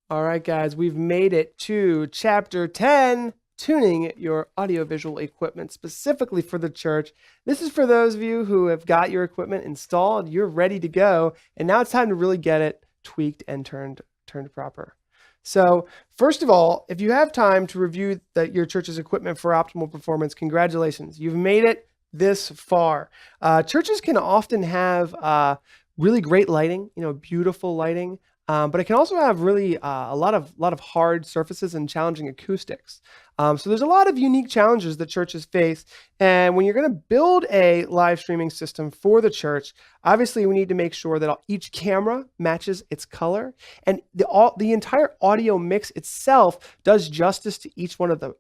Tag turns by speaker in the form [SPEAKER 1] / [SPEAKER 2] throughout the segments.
[SPEAKER 1] All right, guys, we've made it to chapter 10, tuning your audiovisual equipment specifically for the church. This is for those of you who have got your equipment installed, you're ready to go, and now it's time to really get it tweaked and turned proper. So first of all, if you have time to review your church's equipment for optimal performance, congratulations, you've made it this far. Churches can often have really great lighting, beautiful lighting. But it can also have really a lot of hard surfaces and challenging acoustics. So there's a lot of unique challenges that churches face. And when you're going to build a live streaming system for the church, obviously we need to make sure that each camera matches its color, and the entire audio mix itself does justice to each one of the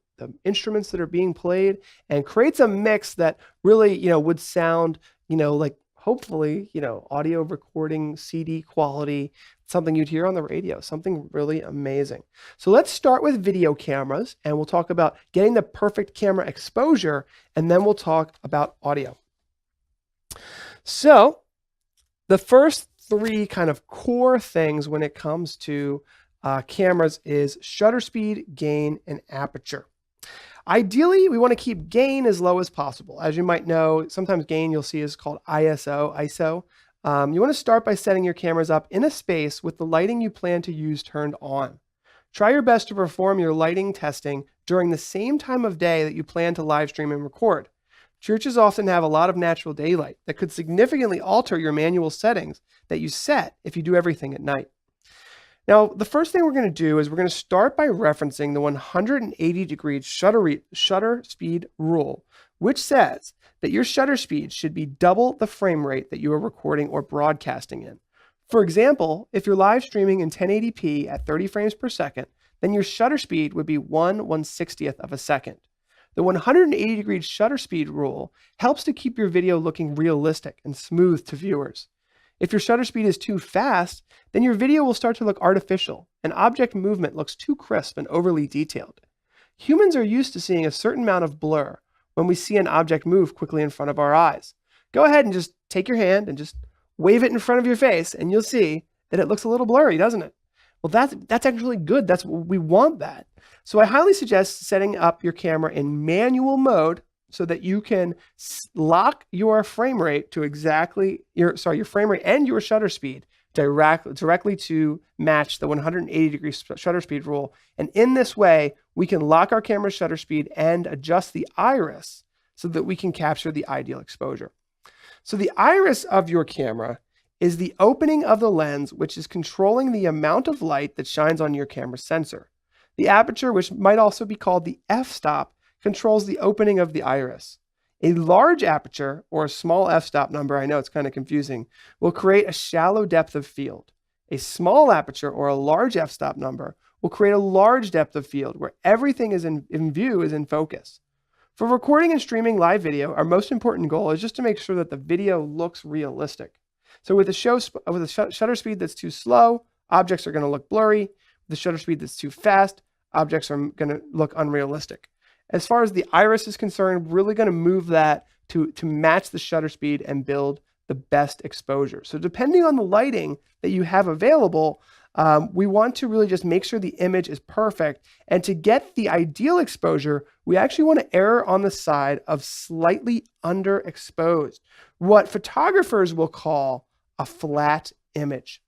[SPEAKER 1] instruments that are being played and creates a mix that really, would sound, like hopefully, audio recording CD quality, something you'd hear on the radio, something really amazing. So let's start with video cameras, and we'll talk about getting the perfect camera exposure, and then we'll talk about audio. So the first three kind of core things when it comes to cameras is shutter speed, gain, and aperture. Ideally, we want to keep gain as low as possible. As you might know, sometimes gain you'll see is called ISO. You want to start by setting your cameras up in a space with the lighting you plan to use turned on. Try your best to perform your lighting testing during the same time of day that you plan to live stream and record. Churches often have a lot of natural daylight that could significantly alter your manual settings that you set if you do everything at night. Now, the first thing we're going to do is we're going to start by referencing the 180-degree shutter speed rule, which says that your shutter speed should be double the frame rate that you are recording or broadcasting in. For example, if you're live streaming in 1080p at 30 frames per second, then your shutter speed would be 1/160th of a second. The 180-degree shutter speed rule helps to keep your video looking realistic and smooth to viewers. If your shutter speed is too fast, then your video will start to look artificial, and object movement looks too crisp and overly detailed. Humans are used to seeing a certain amount of blur when we see an object move quickly in front of our eyes. Go ahead and just take your hand and just wave it in front of your face, and you'll see that it looks a little blurry, doesn't it? Well, that's actually good. We want that. So I highly suggest setting up your camera in manual mode so that you can lock your frame rate to exactly your frame rate and your shutter speed directly to match the 180-degree shutter speed rule. And in this way, we can lock our camera's shutter speed and adjust the iris so that we can capture the ideal exposure. So the iris of your camera is the opening of the lens, which is controlling the amount of light that shines on your camera sensor. The aperture, which might also be called the f-stop, controls the opening of the iris. A large aperture, or a small f-stop number, I know it's kind of confusing, will create a shallow depth of field. A small aperture, or a large f-stop number, will create a large depth of field where everything is in view is in focus. For recording and streaming live video, our most important goal is just to make sure that the video looks realistic. So with a shutter speed that's too slow, objects are going to look blurry. With a shutter speed that's too fast, objects are going to look unrealistic. As far as the iris is concerned, really going to move that to match the shutter speed and build the best exposure. So depending on the lighting that you have available, we want to really just make sure the image is perfect. And to get the ideal exposure, we actually want to err on the side of slightly underexposed, what photographers will call a flat image.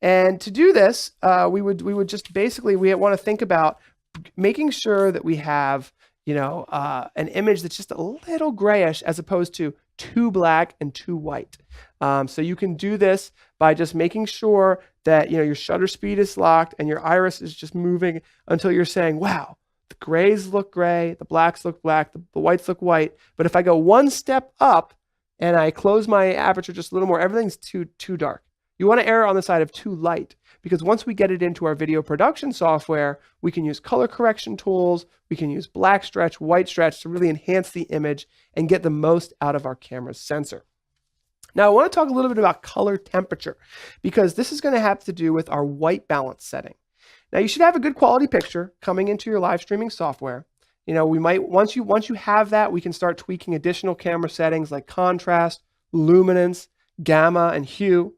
[SPEAKER 1] And to do this, we would just basically, we want to think about making sure that we have, an image that's just a little grayish as opposed to too black and too white. So you can do this by just making sure that, your shutter speed is locked and your iris is just moving until you're saying, wow, the grays look gray, the blacks look black, the whites look white. But if I go one step up and I close my aperture just a little more, everything's too dark. You want to err on the side of too light, because once we get it into our video production software, we can use color correction tools, we can use black stretch, white stretch to really enhance the image and get the most out of our camera's sensor. Now, I want to talk a little bit about color temperature, because this is going to have to do with our white balance setting. Now, you should have a good quality picture coming into your live streaming software. We might, once you have that, we can start tweaking additional camera settings like contrast, luminance, gamma, and hue.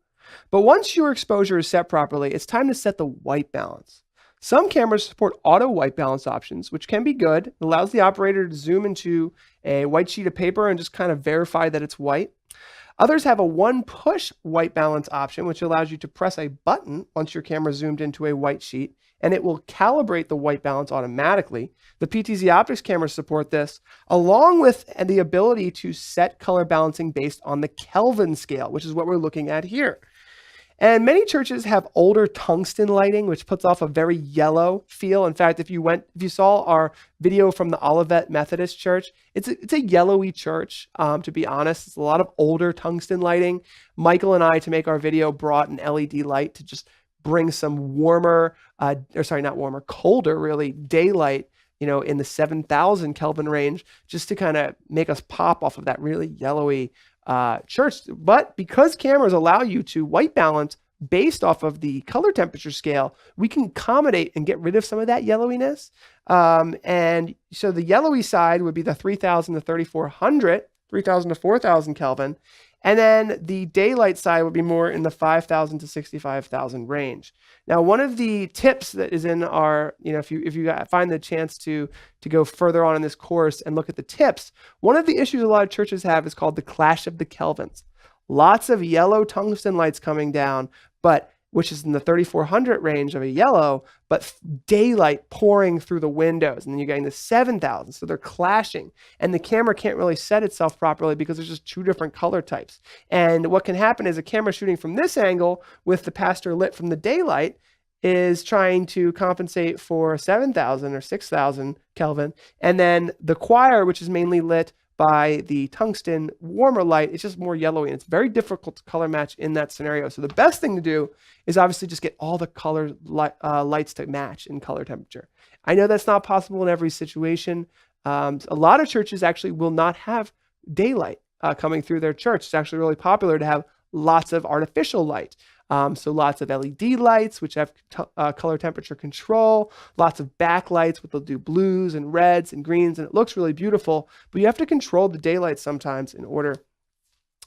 [SPEAKER 1] But once your exposure is set properly, it's time to set the white balance. Some cameras support auto white balance options, which can be good. It allows the operator to zoom into a white sheet of paper and just kind of verify that it's white. Others have a one-push white balance option, which allows you to press a button once your camera zoomed into a white sheet, and it will calibrate the white balance automatically. The PTZ Optics cameras support this, along with the ability to set color balancing based on the Kelvin scale, which is what we're looking at here. And many churches have older tungsten lighting, which puts off a very yellow feel. In fact, if you saw our video from the Olivet Methodist Church, it's a yellowy church, to be honest. It's a lot of older tungsten lighting. Michael and I, to make our video, brought an LED light to just bring some colder really, daylight, in the 7,000 Kelvin range, just to kind of make us pop off of that really yellowy church. But because cameras allow you to white balance based off of the color temperature scale, we can accommodate and get rid of some of that yellowiness. And so the yellowy side would be the 3,000 to 3,400, 3,000 to 4,000 Kelvin. And then the daylight side would be more in the 5,000 to 65,000 range. Now, one of the tips that is in our, if you find the chance to go further on in this course and look at the tips, one of the issues a lot of churches have is called the clash of the Kelvins. Lots of yellow tungsten lights coming down, which is in the 3,400 range of a yellow, but daylight pouring through the windows. And then you're getting the 7,000. So they're clashing. And the camera can't really set itself properly because there's just two different color types. And what can happen is a camera shooting from this angle with the pastor lit from the daylight is trying to compensate for 7,000 or 6,000 Kelvin. And then the choir, which is mainly lit by the tungsten warmer light, it's just more yellowy, and it's very difficult to color match in that scenario. So the best thing to do is obviously just get all the color lights to match in color temperature. I know that's not possible in every situation. A lot of churches actually will not have daylight coming through their church. It's actually really popular to have lots of artificial light. So lots of LED lights, which have color temperature control, lots of backlights, which they'll do blues and reds and greens, and it looks really beautiful, but you have to control the daylight sometimes in order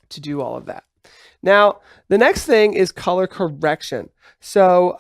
[SPEAKER 1] to do all of that. Now, the next thing is color correction. So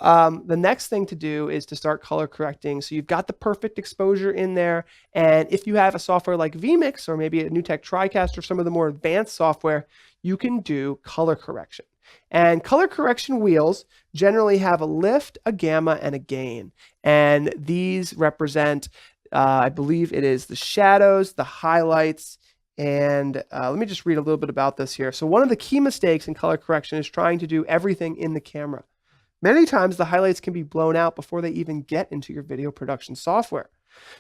[SPEAKER 1] the next thing to do is to start color correcting. So you've got the perfect exposure in there. And if you have a software like vMix or maybe a NewTek TriCast or some of the more advanced software, you can do color correction. And color correction wheels generally have a lift, a gamma, and a gain. And these represent, I believe it is the shadows, the highlights, and let me just read a little bit about this here. So one of the key mistakes in color correction is trying to do everything in the camera. Many times the highlights can be blown out before they even get into your video production software.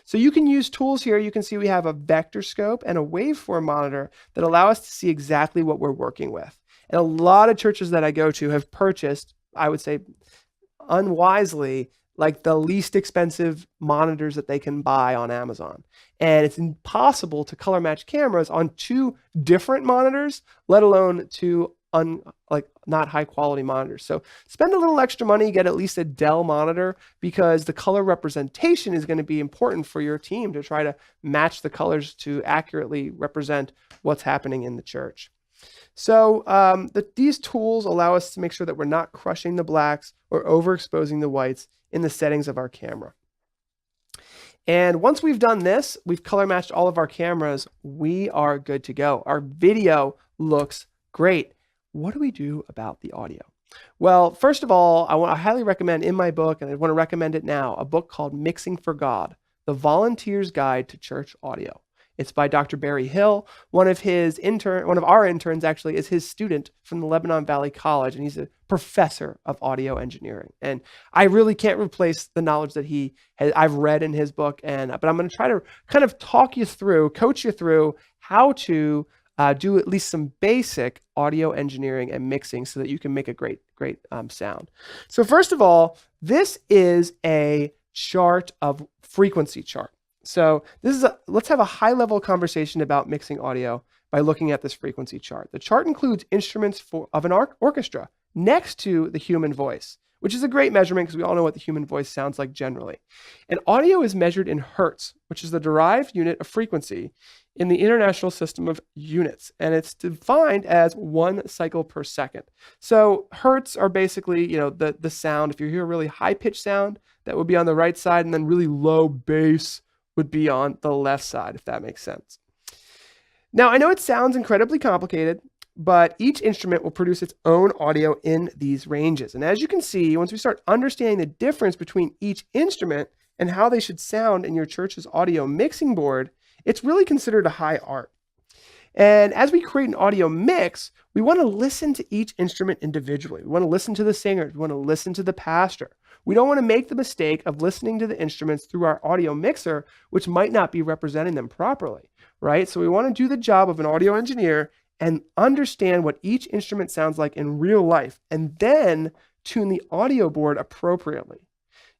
[SPEAKER 1] So you can use tools here. You can see we have a vector scope and a waveform monitor that allow us to see exactly what we're working with. And a lot of churches that I go to have purchased, I would say unwisely, like the least expensive monitors that they can buy on Amazon. And it's impossible to color match cameras on two different monitors, let alone two not high quality monitors. So spend a little extra money, get at least a Dell monitor, because the color representation is going to be important for your team to try to match the colors to accurately represent what's happening in the church. So these tools allow us to make sure that we're not crushing the blacks or overexposing the whites in the settings of our camera. And once we've done this, we've color matched all of our cameras, we are good to go. Our video looks great. What do we do about the audio? Well, first of all, I highly recommend in my book, and I want to recommend it now, a book called Mixing for God, The Volunteer's Guide to Church Audio. It's by Dr. Barry Hill. One of our interns actually is his student from the Lebanon Valley College, and he's a professor of audio engineering. And I really can't replace the knowledge that I've read in his book. But I'm going to try to kind of coach you through how to do at least some basic audio engineering and mixing so that you can make a great sound. So first of all, this is a frequency chart. So let's have a high-level conversation about mixing audio by looking at this frequency chart. The chart includes instruments of an orchestra next to the human voice, which is a great measurement because we all know what the human voice sounds like generally. And audio is measured in hertz, which is the derived unit of frequency in the International System of Units, and it's defined as 1 cycle per second. So hertz are basically, the sound. If you hear a really high-pitched sound, that would be on the right side, and then really low bass would be on the left side, if that makes sense. Now, I know it sounds incredibly complicated, but each instrument will produce its own audio in these ranges. And as you can see, once we start understanding the difference between each instrument and how they should sound in your church's audio mixing board, it's really considered a high art. And as we create an audio mix, we want to listen to each instrument individually. We want to listen to the singers. We want to listen to the pastor. We don't want to make the mistake of listening to the instruments through our audio mixer, which might not be representing them properly, right? So we want to do the job of an audio engineer and understand what each instrument sounds like in real life, and then tune the audio board appropriately.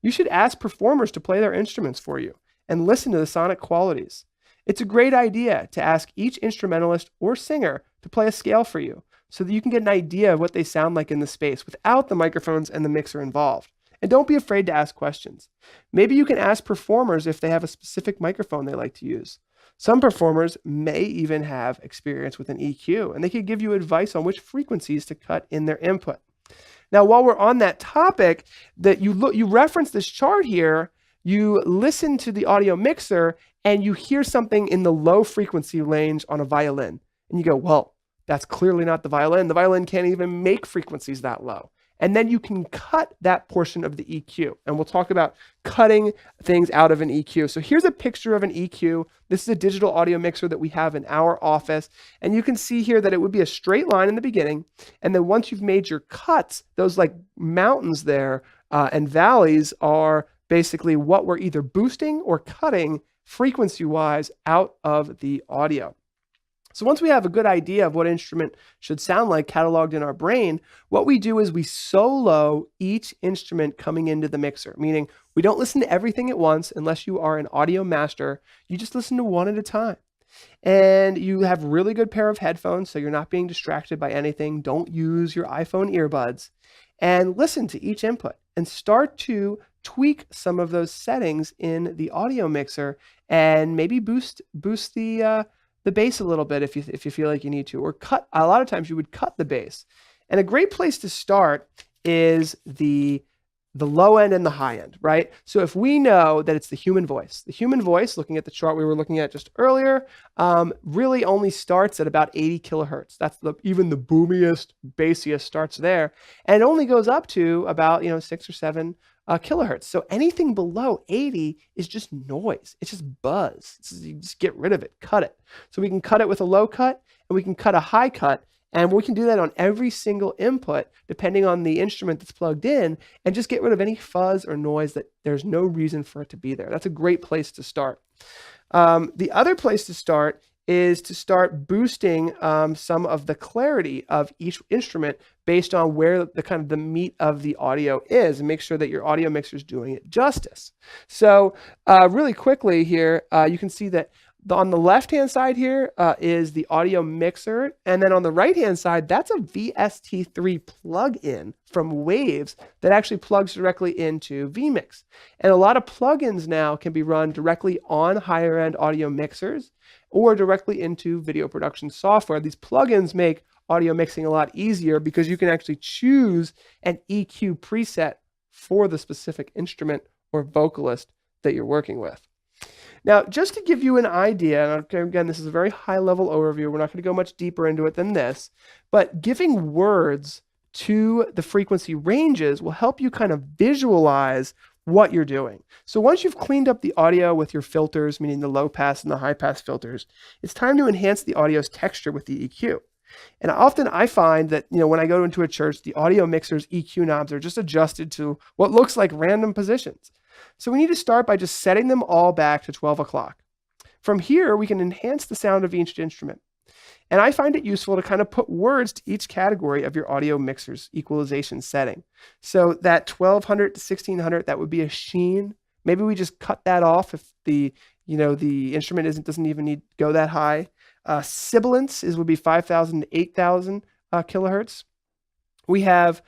[SPEAKER 1] You should ask performers to play their instruments for you and listen to the sonic qualities. It's a great idea to ask each instrumentalist or singer to play a scale for you so that you can get an idea of what they sound like in the space without the microphones and the mixer involved. And don't be afraid to ask questions. Maybe you can ask performers if they have a specific microphone they like to use. Some performers may even have experience with an EQ, and they could give you advice on which frequencies to cut in their input. Now, while we're on that topic, that you reference this chart here, you listen to the audio mixer and you hear something in the low frequency range on a violin. And you go, well, that's clearly not the violin. The violin can't even make frequencies that low. And then you can cut that portion of the EQ. And we'll talk about cutting things out of an EQ. So here's a picture of an EQ. This is a digital audio mixer that we have in our office. And you can see here that it would be a straight line in the beginning. And then once you've made your cuts, those like mountains there and valleys are basically what we're either boosting or cutting frequency-wise out of the audio. So once we have a good idea of what instrument should sound like cataloged in our brain, what we do is we solo each instrument coming into the mixer, meaning we don't listen to everything at once unless you are an audio master. You just listen to one at a time. And you have a really good pair of headphones so you're not being distracted by anything. Don't use your iPhone earbuds. And listen to each input and start to tweak some of those settings in the audio mixer and maybe boost the bass a little bit if you feel like you need to, or cut. A lot of times you would cut the bass. And a great place to start is the low end and the high end, right? So if we know that it's the human voice, looking at the chart we were looking at just earlier, really only starts at about 80 kilohertz. That's even the boomiest, bassiest starts there. And it only goes up to about 6 or 7 kilohertz. So anything below 80 is just noise. It's just buzz. You just get rid of it, cut it. So we can cut it with a low cut and we can cut a high cut. And we can do that on every single input, depending on the instrument that's plugged in, and just get rid of any fuzz or noise that there's no reason for it to be there. That's a great place to start. The other place to start is to start boosting some of the clarity of each instrument based on where the meat of the audio is, and make sure that your audio mixer is doing it justice. So really quickly here, you can see that on the left-hand side here is the audio mixer, and then on the right-hand side, that's a VST3 plug-in from Waves that actually plugs directly into vMix. And a lot of plugins now can be run directly on higher-end audio mixers or directly into video production software. These plugins make audio mixing a lot easier because you can actually choose an EQ preset for the specific instrument or vocalist that you're working with. Now, just to give you an idea, and again, this is a very high-level overview. We're not going to go much deeper into it than this, but giving words to the frequency ranges will help you kind of visualize what you're doing. So once you've cleaned up the audio with your filters, meaning the low-pass and the high-pass filters, it's time to enhance the audio's texture with the EQ. And often I find that, when I go into a church, the audio mixer's EQ knobs are just adjusted to what looks like random positions. So we need to start by just setting them all back to 12 o'clock. From here, we can enhance the sound of each instrument. And I find it useful to kind of put words to each category of your audio mixer's equalization setting. So that 1200 to 1600, that would be a sheen. Maybe we just cut that off if the instrument doesn't even need to go that high. Sibilance would be 5,000 to 8,000 kilohertz. We have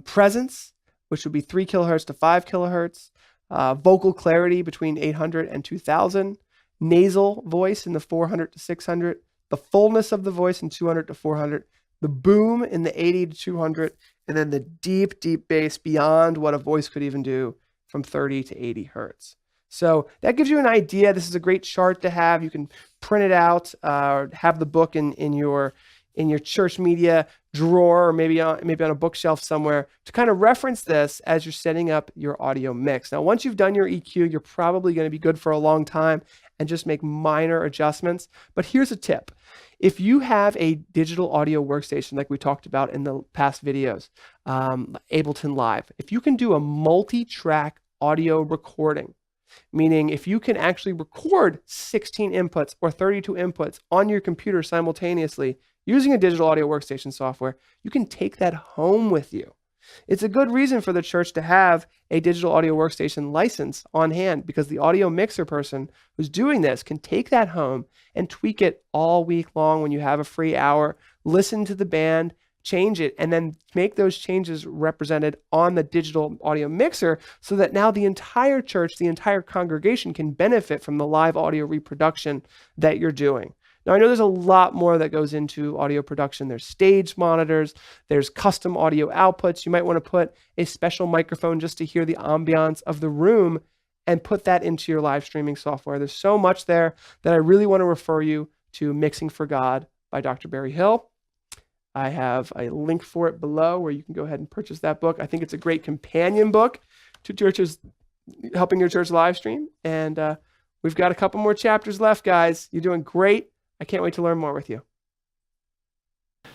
[SPEAKER 1] presence. which would be 3 kilohertz to 5 kilohertz, vocal clarity between 800 and 2000, nasal voice in the 400 to 600, the fullness of the voice in 200 to 400, the boom in the 80 to 200, and then the deep, deep bass beyond what a voice could even do from 30 to 80 hertz. So that gives you an idea. This is a great chart to have. You can print it out or have the book in your church media drawer, or maybe on a bookshelf somewhere, to kind of reference this as you're setting up your audio mix. Now, once you've done your EQ, you're probably going to be good for a long time and just make minor adjustments. But here's a tip. If you have a digital audio workstation like we talked about in the past videos, Ableton Live, if you can do a multi-track audio recording, meaning if you can actually record 16 inputs or 32 inputs on your computer simultaneously using a digital audio workstation software, you can take that home with you. It's a good reason for the church to have a digital audio workstation license on hand, because the audio mixer person who's doing this can take that home and tweak it all week long when you have a free hour, listen to the band, change it, and then make those changes represented on the digital audio mixer, so that now the entire church, the entire congregation can benefit from the live audio reproduction that you're doing. Now, I know there's a lot more that goes into audio production. There's stage monitors, there's custom audio outputs. You might want to put a special microphone just to hear the ambiance of the room and put that into your live streaming software. There's so much there that I really want to refer you to Mixing for God by Dr. Barry Hill. I have a link for it below where you can go ahead and purchase that book. I think it's a great companion book to churches, helping your church live stream. And we've got a couple more chapters left, guys. You're doing great. I can't wait to learn more with you.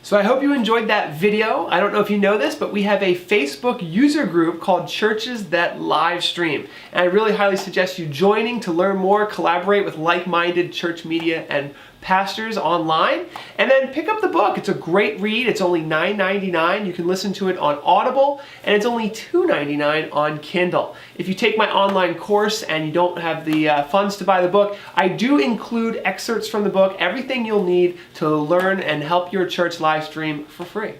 [SPEAKER 1] So I hope you enjoyed that video. I don't know if you know this, but we have a Facebook user group called Churches That Live Stream. And I really highly suggest you joining to learn more, collaborate with like-minded church media and pastors online, and then pick up the book. It's a great read. It's only $9.99. You can listen to it on Audible, and it's only $2.99 on Kindle. If you take my online course and you don't have the funds to buy the book, I do include excerpts from the book, everything you'll need to learn and help your church live stream for free.